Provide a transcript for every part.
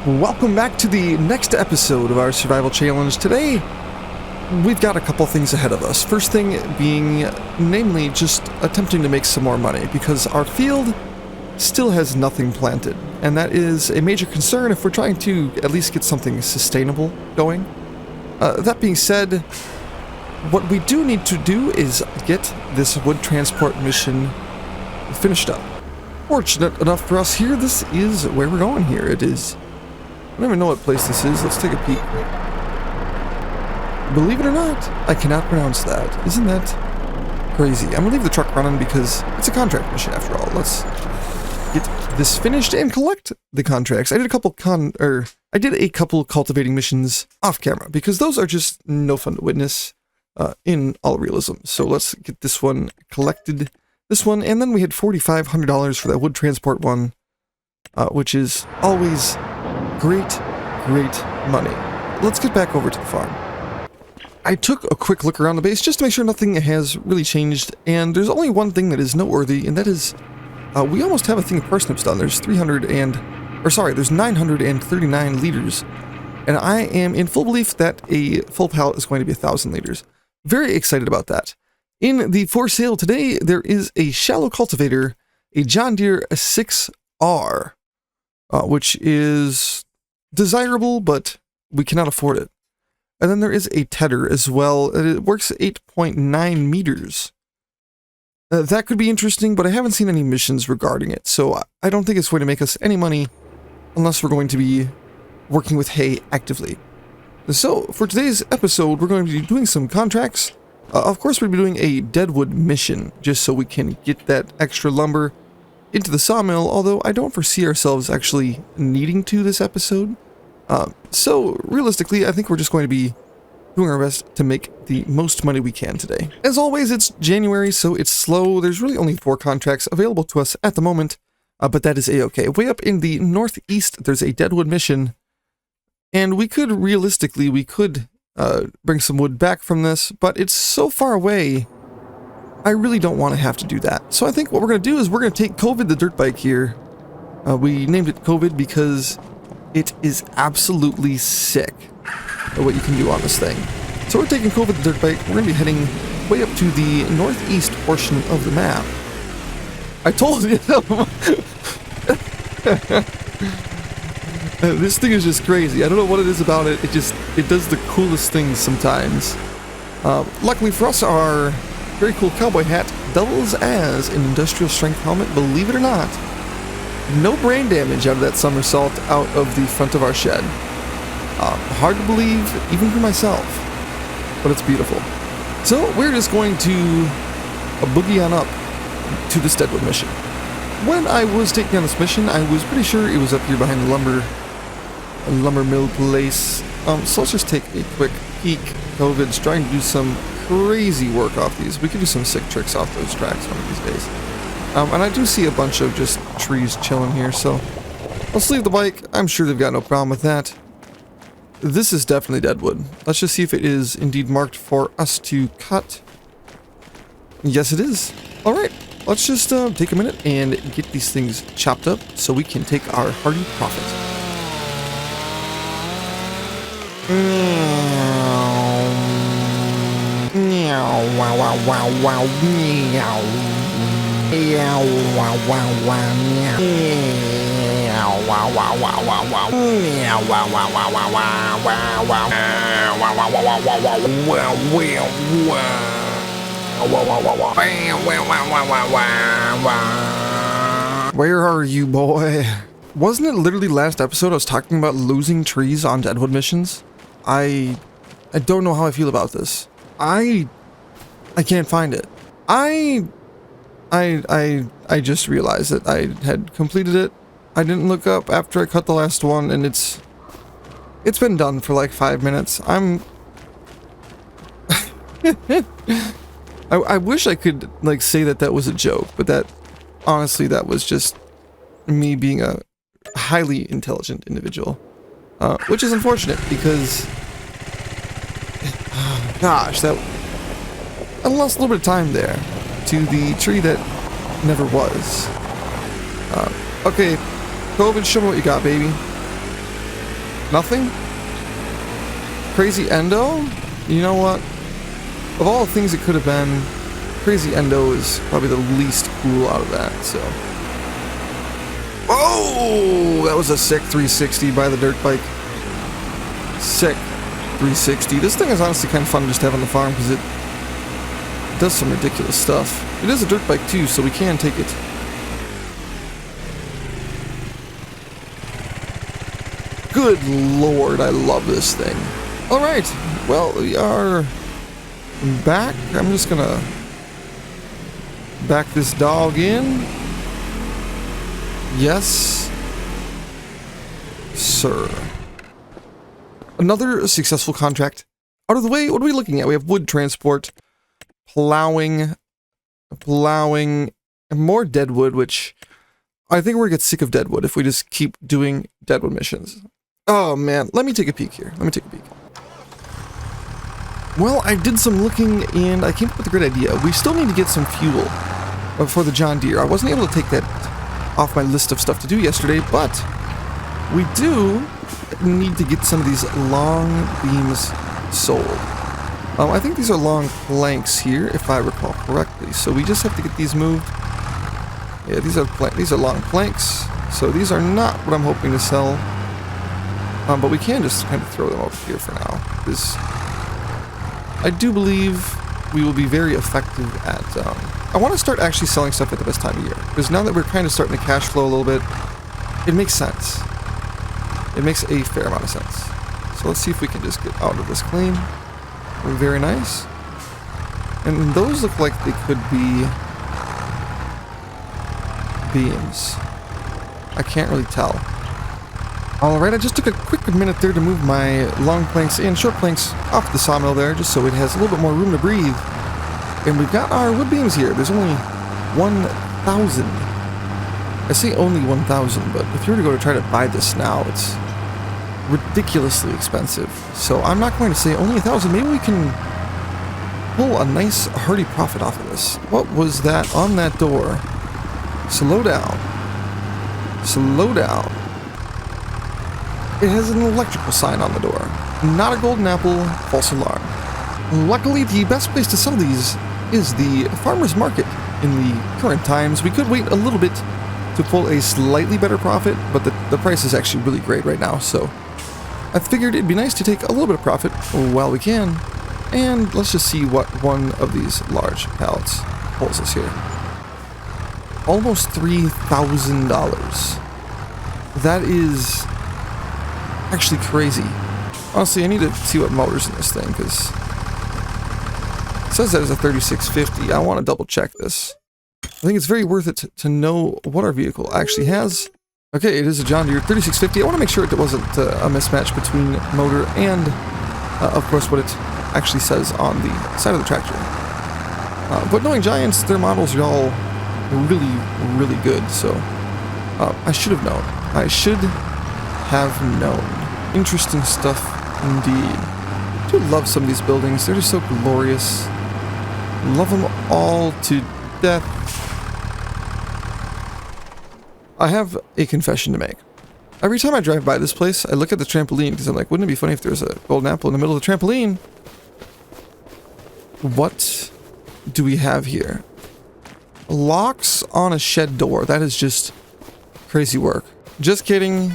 Welcome back to the next episode of our survival challenge. Today, we've got a couple things ahead of us. First thing being, namely, just attempting to make some more money, because our field still has nothing planted, and that is a major concern if we're trying to at least get something sustainable going. That being said, what we do need to do is get this wood transport mission finished up. Fortunate enough for us here, this is where we're going here. It is... I don't even know what place this is. Let's take a peek. Believe it or not, I cannot pronounce that. Isn't that crazy? I'm gonna leave the truck running because it's a contract mission after all. Let's get this finished and collect the contracts. I did a couple cultivating missions off camera because those are just no fun to witness in all realism. So let's get this one collected. This one, and then we had $4,500 for that wood transport one, which is always great money. Let's get back over to the farm. I took a quick look around the base just to make sure nothing has really changed, and there's only one thing that is noteworthy, and that is we almost have a thing of parsnips done. There's 939 liters, and I am in full belief that a full pallet is going to be 1,000 liters. Very excited about that. In the for sale today, there is a shallow cultivator, a John Deere 6R, which is desirable, but we cannot afford it. And then there is a tedder as well. It works at 8.9 meters. That could be interesting, but I haven't seen any missions regarding it, so I don't think it's going to make us any money unless we're going to be working with hay actively. So, for today's episode, we're going to be doing some contracts. Of course, we'll be doing a deadwood mission, just so we can get that extra lumber into the sawmill, although I don't foresee ourselves actually needing to this episode. So, realistically, I think we're just going to be doing our best to make the most money we can today. As always, it's January, so it's slow. There's really only 4 contracts available to us at the moment, but that is a-okay. Way up in the northeast, there's a deadwood mission, and we could bring some wood back from this, but it's so far away, I really don't want to have to do that. So I think what we're going to do is we're going to take COVID the dirt bike here. We named it COVID because it is absolutely sick at what you can do on this thing. So we're taking COVID the dirt bike. We're going to be heading way up to the northeast portion of the map. I told you. This thing is just crazy. I don't know what it is about it. It does the coolest things sometimes. Luckily for us, our very cool cowboy hat doubles as an industrial strength helmet, believe it or not. No brain damage out of that somersault out of the front of our shed. Hard to believe, even for myself, but it's beautiful. So we're just going to boogie on up to this deadwood mission. When I was taking on this mission, I was pretty sure it was up here behind the lumber mill place. So let's just take a quick peek. COVID's trying to do some crazy work off these. We could do some sick tricks off those tracks one of these days. And I do see a bunch of just trees chilling here, so let's leave the bike. I'm sure they've got no problem with that. This is definitely deadwood. Let's just see if it is indeed marked for us to cut. Yes, it is. All right, let's just take a minute and get these things chopped up so we can take our hearty profit. Wow, wow, wow, wow, meow. Meow, wow, wow, wow, meow. Meow, wow, wow, wow, wow, wow. Meow, wow, wow, wow, wow, wow, wow, wow. Wow, wow, wow, wow, wow, wow, wow, wow, wow, wow. Where are you, boy? Wasn't it literally last episode I was talking about losing trees on deadwood missions? I don't know how I feel about this. I can't find it. I just realized that I had completed it. I didn't look up after I cut the last one, and it's been done for like 5 minutes. I wish I could like say that was a joke, but that honestly that was just me being a highly intelligent individual, which is unfortunate because gosh, I lost a little bit of time there to the tree that never was. Okay, COVID, show me what you got, baby. Nothing? Crazy Endo? You know what? Of all the things it could have been, Crazy Endo is probably the least cool out of that, so. Oh! That was a sick 360 by the dirt bike. Sick 360. This thing is honestly kind of fun just to have on the farm because it does some ridiculous stuff. It is a dirt bike too, so we can take it. Good lord, I love this thing. Alright, well, we are back. I'm just gonna back this dog in. Yes, sir. Another successful contract out of the way. What are we looking at? We have wood transport, plowing, and more deadwood, which I think we're gonna get sick of deadwood if we just keep doing deadwood missions. Oh man, let me take a peek here. Let me take a peek. Well, I did some looking and I came up with a great idea. We still need to get some fuel for the John Deere. I wasn't able to take that off my list of stuff to do yesterday, but we do need to get some of these long beams sold. I think these are long planks here, if I recall correctly. So we just have to get these moved. Yeah, these are long planks. So these are not what I'm hoping to sell. But we can just kind of throw them over here for now, because I do believe we will be very effective at... I want to start actually selling stuff at the best time of year, because now that we're kind of starting to cash flow a little bit, it makes sense. It makes a fair amount of sense. So let's see if we can just get out of this clean. Very nice. And those look like they could be beams. I can't really tell. Alright, I just took a quick minute there to move my long planks and short planks off the sawmill there, just so it has a little bit more room to breathe. And we've got our wood beams here. There's only 1,000. I say only 1,000, but if you were to go to try to buy this now, it's ridiculously expensive. So I'm not going to say only 1,000. Maybe we can pull a nice hearty profit off of this. What was that on that door? Slow down. Slow down. It has an electrical sign on the door. Not a golden apple, false alarm. Luckily, the best place to sell these is the farmer's market in the current times. We could wait a little bit to pull a slightly better profit, but the price is actually really great right now, so I figured it'd be nice to take a little bit of profit while we can. And let's just see what one of these large pallets pulls us here. Almost $3,000. That is actually crazy. Honestly, I need to see what motor's in this thing, because it says that it's a 3650. I want to double check this. I think it's very worth it to know what our vehicle actually has. Okay, it is a John Deere 3650. I want to make sure it wasn't a mismatch between motor and, of course, what it actually says on the side of the tractor. But knowing Giants, their models are all really, really good, so I should have known. I should have known. Interesting stuff indeed. I do love some of these buildings. They're just so glorious. Love them all to death. I have a confession to make. Every time I drive by this place, I look at the trampoline because I'm like, wouldn't it be funny if there was a golden apple in the middle of the trampoline? What do we have here? Locks on a shed door. That is just crazy work. Just kidding.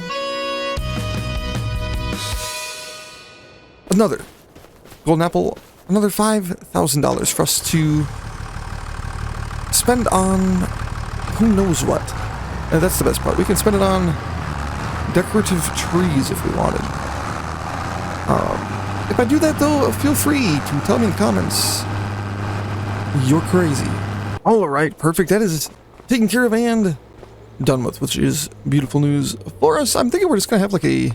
Another golden apple. Another $5,000 for us to spend on who knows what. And that's the best part. We can spend it on decorative trees if we wanted. If I do that though, feel free to tell me in the comments. You're crazy. Alright, perfect. That is taken care of and done with, which is beautiful news for us. I'm thinking we're just going to have like a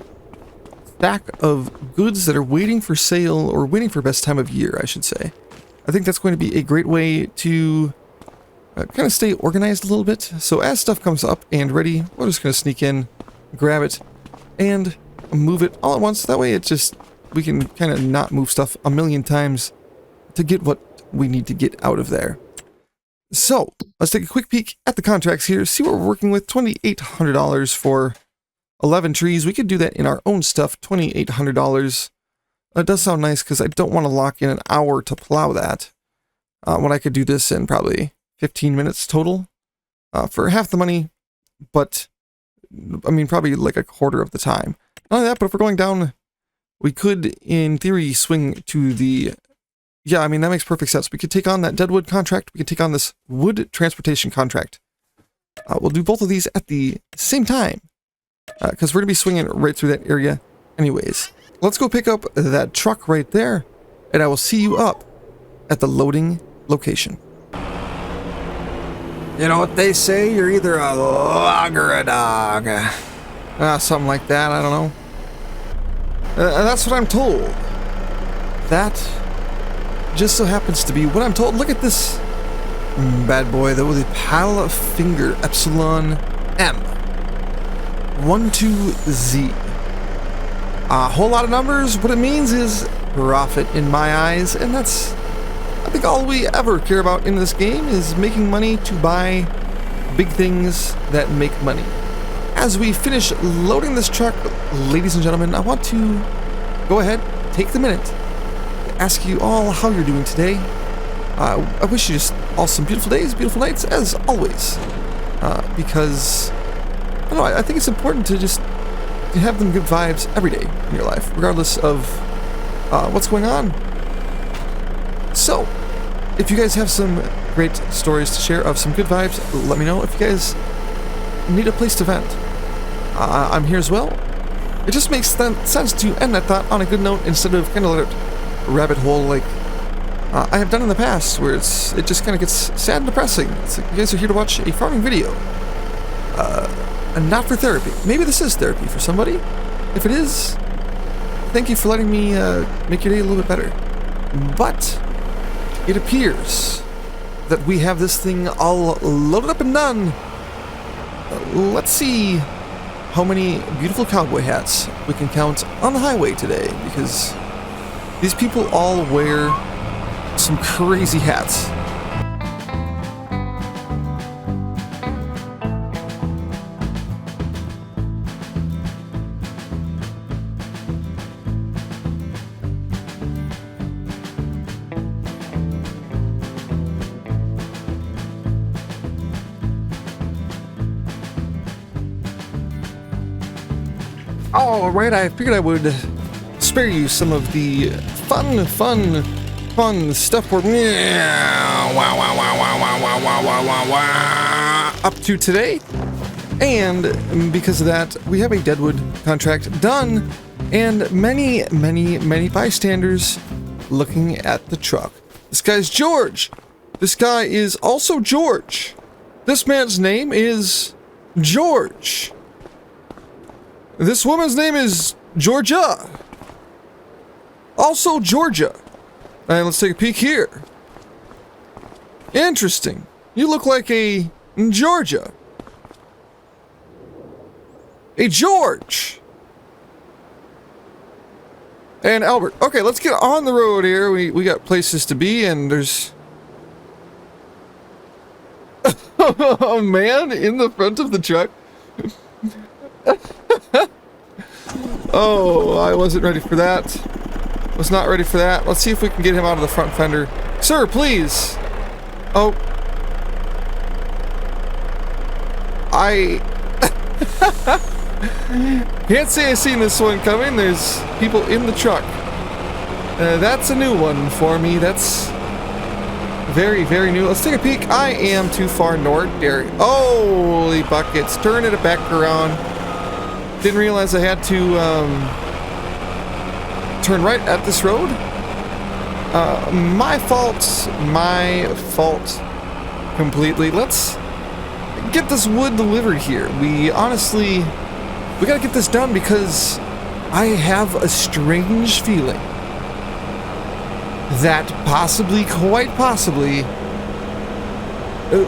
stack of goods that are waiting for sale, or waiting for best time of year, I should say. I think that's going to be a great way to kind of stay organized a little bit. So as stuff comes up and ready, we're just going to sneak in, grab it, and move it all at once. That way we can kind of not move stuff a million times to get what we need to get out of there. So let's take a quick peek at the contracts here, see what we're working with. $2,800 for 11 trees. We could do that in our own stuff, $2,800. That does sound nice because I don't want to lock in an hour to plow that. When I could do this in probably 15 minutes total for half the money, but I mean, probably like a quarter of the time. Not only that, but if we're going down, we could, in theory, swing to the... Yeah, I mean, that makes perfect sense. We could take on that deadwood contract. We could take on this wood transportation contract. We'll do both of these at the same time, because we're going to be swinging right through that area anyways. Let's go pick up that truck right there, and I will see you up at the loading location. You know what they say? You're either a log or a dog. Something like that, I don't know. That's what I'm told. That just so happens to be what I'm told. Look at this bad boy, though, with a paddle finger Epsilon M 12Z. A whole lot of numbers. What it means is profit in my eyes, and that's, I think, all we ever care about in this game is making money to buy big things that make money. As we finish loading this truck, ladies and gentlemen, I want to go ahead, take the minute to ask you all how you're doing today. I wish you just all some beautiful days, beautiful nights, as always. Because, I don't know, I think it's important to just have them good vibes every day in your life, regardless of what's going on. So, if you guys have some great stories to share of some good vibes, let me know. If you guys need a place to vent, I'm here as well. It just makes sense to end that thought on a good note instead of kind of let it rabbit hole like I have done in the past, where it just kind of gets sad and depressing. It's like you guys are here to watch a farming video, and not for therapy. Maybe this is therapy for somebody. If it is, thank you for letting me make your day a little bit better. But it appears that we have this thing all loaded up and done. Let's see how many beautiful cowboy hats we can count on the highway today, because these people all wear some crazy hats. All right, I figured I would spare you some of the fun stuff we're up to today. And because of that, we have a deadwood contract done, and many bystanders looking at the truck. This guy's George. This guy is also George. This man's name is George. This woman's name is Georgia. Also Georgia. Alright, let's take a peek here. Interesting. You look like a Georgia. A George. And Albert. Okay, let's get on the road here. We got places to be, and there's... a man in the front of the truck. Oh, I wasn't ready for that. Was not ready for that. Let's see if we can get him out of the front fender. Sir, please. Oh. I can't say I've seen this one coming. There's people in the truck. That's a new one for me. That's very new. Let's take a peek. I am too far north there. Holy buckets. Turn it back around. Didn't realize I had to turn right at this road. My fault completely. Let's get this wood delivered here. We gotta get this done because I have a strange feeling that quite possibly,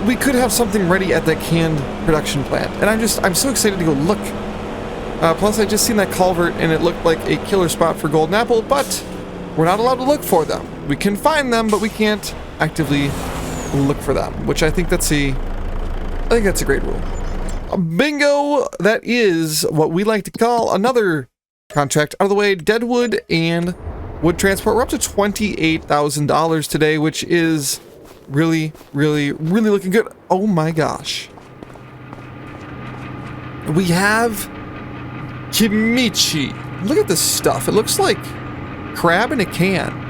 we could have something ready at that canned production plant. And I'm so excited to go look. Plus, I just seen that culvert and it looked like a killer spot for golden apple, but we're not allowed to look for them. We can find them, but we can't actively look for them, which I think that's a great rule. Bingo! That is what we like to call another contract out of the way. Deadwood and wood transport. We're up to $28,000 today, which is really, really, really looking good. Oh my gosh. We have Kimichi. Look at this stuff. It looks like crab in a can.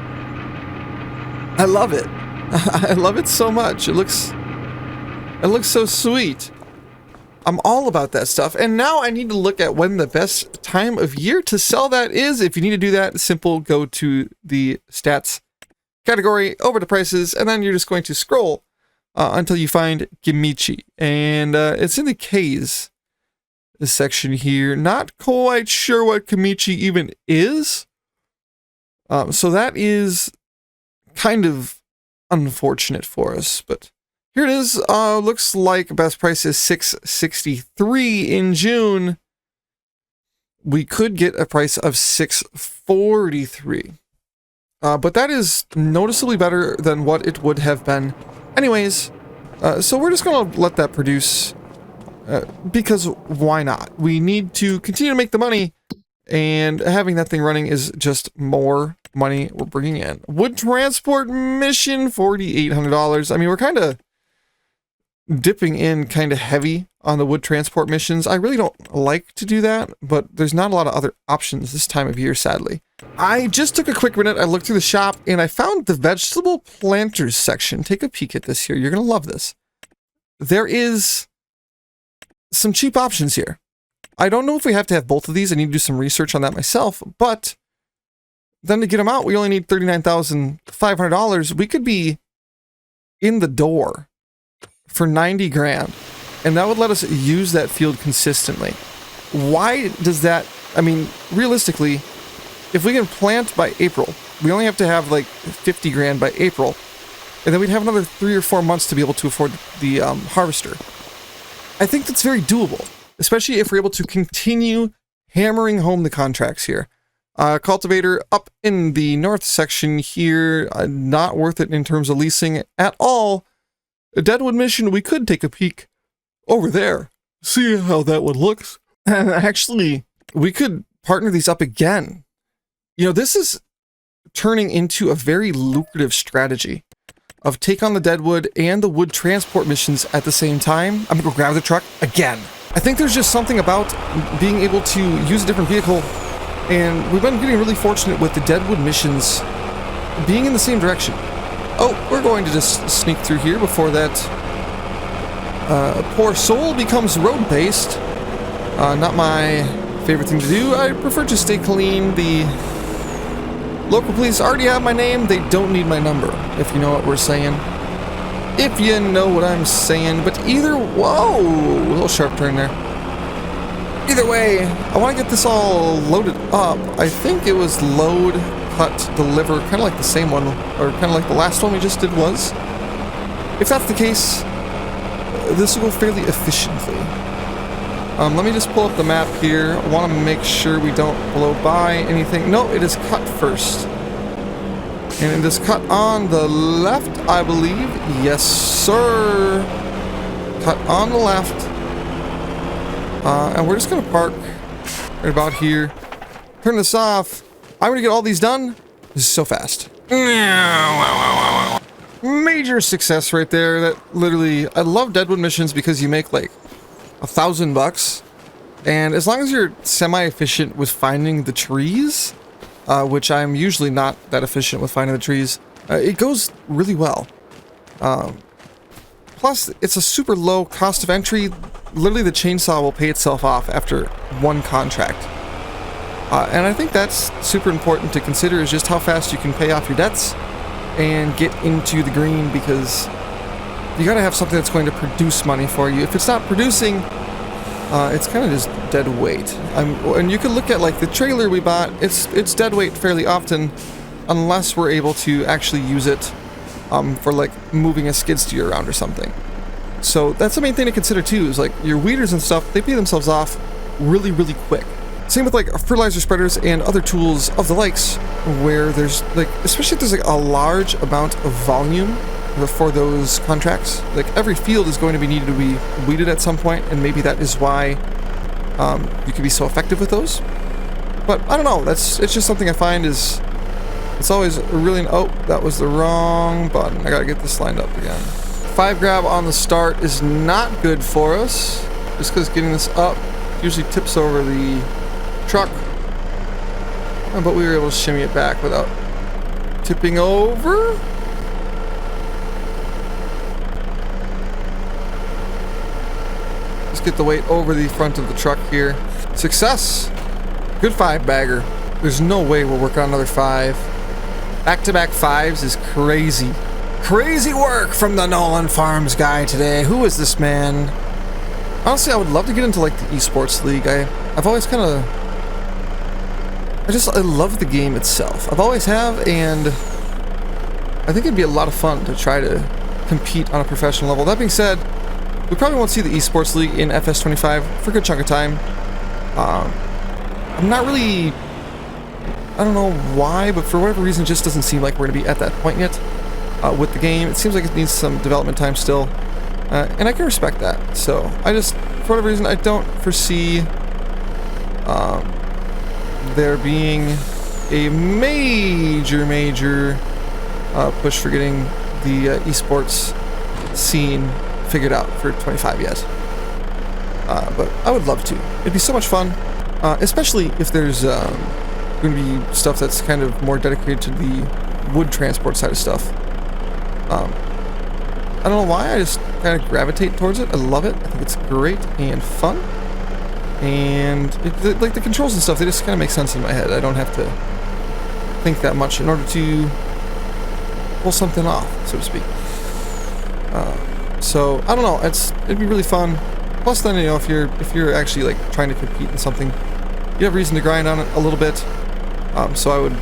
I love it. I love it so much. It looks so sweet. I'm all about that stuff. And now I need to look at when the best time of year to sell that is. If you need to do that, simple, go to the stats category, over to prices, and then you're just going to scroll until you find Kimichi. And it's in the K's section here. Not quite sure what Kimichi even is. So that is kind of unfortunate for us, but here it is. Looks like best price is $663 in June. We could get a price of $643. But that is noticeably better than what it would have been anyways. So we're just going to let that produce because why not? We need to continue to make the money, and having that thing running is just more money we're bringing in. Wood transport mission, $4,800. I mean, we're kind of dipping in kind of heavy on the wood transport missions. I really don't like to do that, but there's not a lot of other options this time of year, sadly. I just took a quick minute. I looked through the shop and I found the vegetable planters section. Take a peek at this here. You're going to love this. There is some cheap options here. I don't know if we have to have both of these. I need to do some research on that myself, but then to get them out, we only need $39,500. We could be in the door for 90 grand, and that would let us use that field consistently. Why does that, I mean, realistically, if we can plant by April, we only have to have like 50 grand by April, and then we'd have another 3 or 4 months to be able to afford the harvester. I think that's very doable, especially if we're able to continue hammering home the contracts here. Cultivator up in the north section here, not worth it in terms of leasing at all. A Deadwood mission, we could take a peek over there, see how that one looks. And actually, we could partner these up again. You know, this is turning into a very lucrative strategy of take on the Deadwood and the wood transport missions at the same time. I'm gonna go grab the truck again. I think there's just something about being able to use a different vehicle, and we've been getting really fortunate with the Deadwood missions being in the same direction. Oh, we're going to just sneak through here before that poor soul becomes road-based. Not my favorite thing to do. I prefer to stay clean. The local police already have my name. They don't need my number, if you know what we're saying. If you know what I'm saying. But either... Whoa! A little sharp turn there. Either way, I want to get this all loaded up. I think it was load, cut, deliver, kind of like the same one, or kind of like the last one we just did was. If that's the case, this will go fairly efficiently. Let me just pull up the map here. I want to make sure we don't blow by anything. No, it is cut first. And it is cut on the left, I believe. Yes, sir. Cut on the left. And we're just going to park right about here. Turn this off. I'm going to get all these done. This is so fast. Major success right there. That literally, I love Deadwood missions because you make like $1,000, and as long as you're semi-efficient with finding the trees, which I'm usually not that efficient with finding the trees, it goes really well. Plus, it's a super low cost of entry. Literally, the chainsaw will pay itself off after one contract. And I think that's super important to consider, is just how fast you can pay off your debts and get into the green, because you gotta have something that's going to produce money for you. If it's not producing, it's kind of just dead weight. And you can look at like the trailer we bought, it's dead weight fairly often, unless we're able to actually use it for like moving a skid steer around or something. So that's the main thing to consider too, is like your weeders and stuff, they pay themselves off really, really quick. Same with like fertilizer spreaders and other tools of the likes, where there's like, especially if there's like a large amount of volume for those contracts. Like every field is going to be needed to be weeded at some point, and maybe that is why you can be so effective with those. But I don't know. It's just something I find is it's always really. Oh, that was the wrong button. I gotta get this lined up again. 5 grab on the start is not good for us, just because getting this up usually tips over the truck. But we were able to shimmy it back without tipping over. Let's get the weight over the front of the truck here. Success! Good 5-bagger. There's no way we'll work on another 5. Back-to-back 5s is crazy. Crazy work from the Nolan Farms guy today. Who is this man? Honestly, I would love to get into like the esports league. I've always kind of... I love the game itself. I've always have, and I think it'd be a lot of fun to try to compete on a professional level. That being said, we probably won't see the esports league in FS25 for a good chunk of time. I'm not really... I don't know why, but for whatever reason, it just doesn't seem like we're going to be at that point yet with the game. It seems like it needs some development time still, and I can respect that. So I just, for whatever reason, I don't foresee there being a major push for getting the esports scene figured out for 25 yet. But I would love to. It'd be so much fun, especially if there's going to be stuff that's kind of more dedicated to the wood transport side of stuff. I don't know why, I just kind of gravitate towards it. I love it. I think it's great and fun. And like the controls and stuff, they just kind of make sense in my head. I don't have to think that much in order to pull something off, so to speak. So I don't know. It'd be really fun. Plus, then if you're actually like trying to compete in something, you have reason to grind on it a little bit. So I would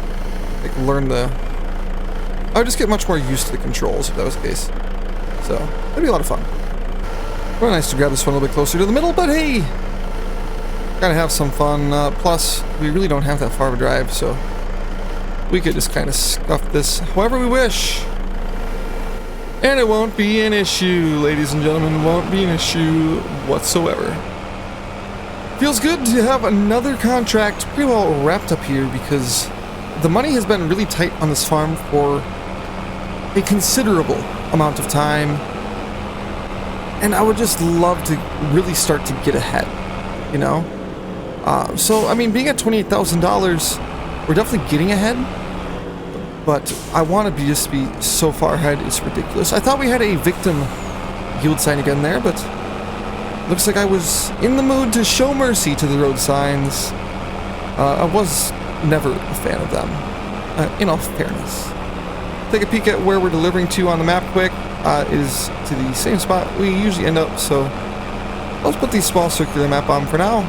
like I would just get much more used to the controls if that was the case. So it'd be a lot of fun. Really nice to grab this one a little bit closer to the middle, but hey, gotta have some fun. Plus, we really don't have that far of a drive, so we could just kind of scuff this however we wish. And it won't be an issue, ladies and gentlemen. It won't be an issue whatsoever. Feels good to have another contract pretty well wrapped up here, because the money has been really tight on this farm for a considerable amount of time. And I would just love to really start to get ahead, you know? So, I mean, being at $28,000, we're definitely getting ahead. But I want to just be so far ahead, it's ridiculous. I thought we had a victim yield sign again there, but looks like I was in the mood to show mercy to the road signs. I was never a fan of them, in all fairness. Take a peek at where we're delivering to on the map quick. It is to the same spot we usually end up, so let's put the small circular map on for now.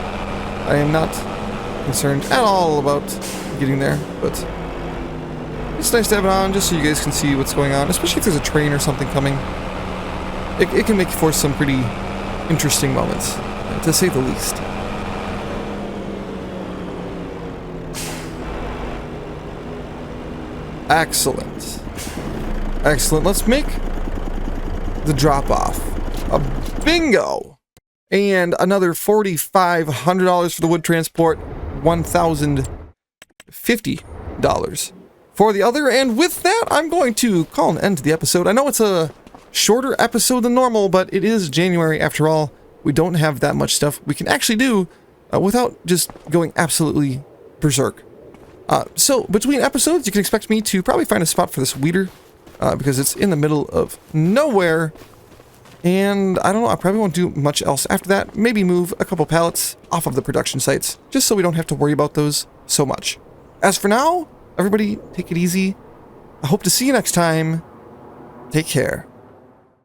I am not concerned at all about getting there, but it's nice to have it on just so you guys can see what's going on, especially if there's a train or something coming. It can make for some pretty interesting moments, to say the least. Excellent. Excellent. Let's make the drop-off a bingo! And another $4,500 for the wood transport, $1,050 for the other. And with that, I'm going to call an end to the episode. I know it's a shorter episode than normal, but it is January after all. We don't have that much stuff we can actually do without just going absolutely berserk. So between episodes, you can expect me to probably find a spot for this weeder because it's in the middle of nowhere. And I don't know, I probably won't do much else after that. Maybe move a couple pallets off of the production sites, just so we don't have to worry about those so much. As for now, everybody take it easy. I hope to see you next time. Take care.